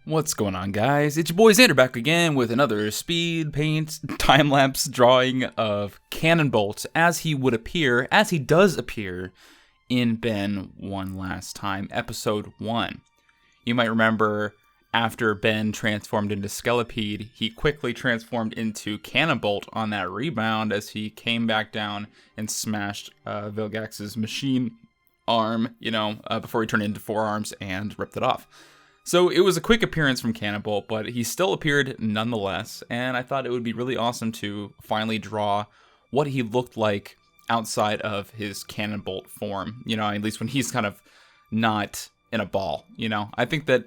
What's going on, guys? It's your boy Xander back again with another speed paint time-lapse drawing of Cannonbolt as he does appear in Ben One Last Time, Episode 1. You might remember after Ben transformed into Skelepede, he quickly transformed into Cannonbolt on that rebound as he came back down and smashed Vilgax's machine arm, before he turned into four arms and ripped it off. So it was a quick appearance from Cannonbolt, but he still appeared nonetheless, and I thought it would be really awesome to finally draw what he looked like outside of his Cannonbolt form, at least when he's kind of not in a ball, I think that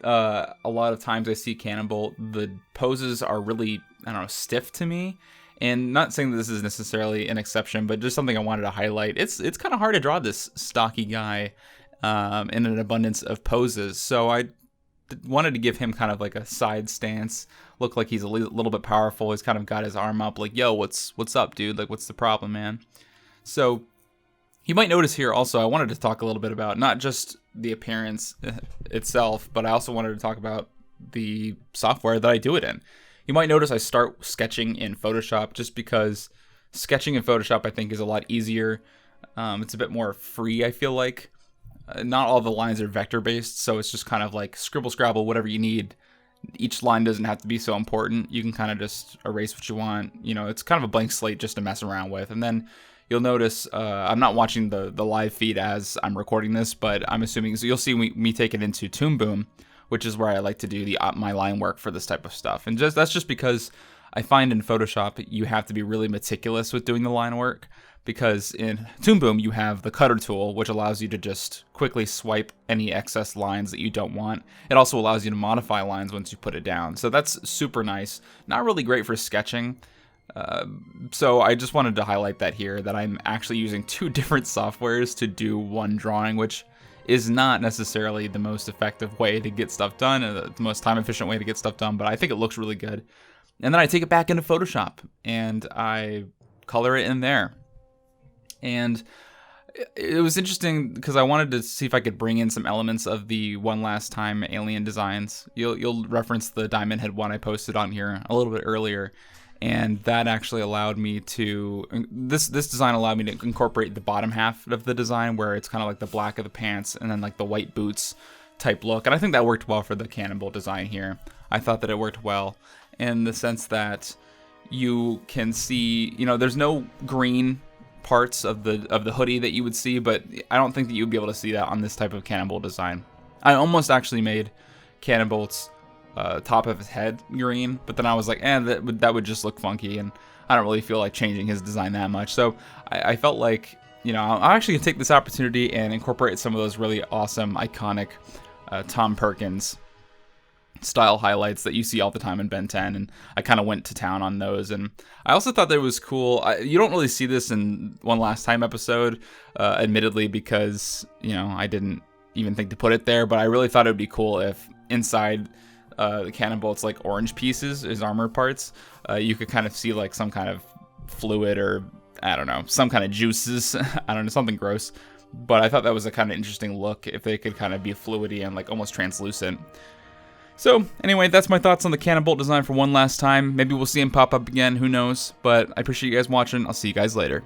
a lot of times I see Cannonbolt, the poses are really, stiff to me, and not saying that this is necessarily an exception, but just something I wanted to highlight. It's kind of hard to draw this stocky guy in an abundance of poses, so I wanted to give him kind of like a side stance, look like he's a little bit powerful. He's kind of got his arm up like, yo, what's up, dude? Like, what's the problem, man? So you might notice here also, I wanted to talk a little bit about not just the appearance itself, but I also wanted to talk about the software that I do it in. You might notice I start sketching in Photoshop just because sketching in Photoshop I think is a lot easier. It's a bit more free, I feel like. Not all the lines are vector based, so it's just kind of like scribble scrabble whatever you need. Each line doesn't have to be so important. You can kind of just erase what you want. It's kind of a blank slate just to mess around with. And then you'll notice I'm not watching the live feed as I'm recording this, but I'm assuming, so you'll see me take it into Toon Boom, which is where I like to do my line work for this type of stuff. And that's just because I find in Photoshop you have to be really meticulous with doing the line work, because in Toon Boom you have the cutter tool, which allows you to just quickly swipe any excess lines that you don't want. It also allows you to modify lines once you put it down, so that's super nice. Not really great for sketching, so I just wanted to highlight that here, that I'm actually using two different softwares to do one drawing, which is not necessarily the most effective way to get stuff done, the most time efficient way to get stuff done, but I think it looks really good. And then I take it back into Photoshop and I color it in there. And it was interesting because I wanted to see if I could bring in some elements of the One Last Time alien designs. You'll reference the Diamond Head one I posted on here a little bit earlier, and that actually allowed me to, this design allowed me to incorporate the bottom half of the design where it's kind of like the black of the pants and then like the white boots type look. And I think that worked well for the Cannonbolt design here. I thought that it worked well in the sense that you can see, there's no green parts of the hoodie that you would see, but I don't think that you'd be able to see that on this type of Cannonbolt design. I almost actually made Cannonbolt's top of his head green, but then I was like, that would just look funky, and I don't really feel like changing his design that much. So I felt like, I'm actually gonna take this opportunity and incorporate some of those really awesome, iconic Tom Perkins style highlights that you see all the time in Ben 10, and I kind of went to town on those. And I also thought that it was cool. You don't really see this in One Last Time episode, admittedly, because I didn't even think to put it there, but I really thought it would be cool if inside the Cannonbolt's like orange pieces, his armor parts, you could kind of see like some kind of fluid, or I don't know, some kind of juices. I don't know, something gross. But I thought that was a kind of interesting look if they could kind of be fluidy and like almost translucent. So, anyway, that's my thoughts on the Cannonbolt design for One Last Time. Maybe we'll see him pop up again, who knows. But I appreciate you guys watching. I'll see you guys later.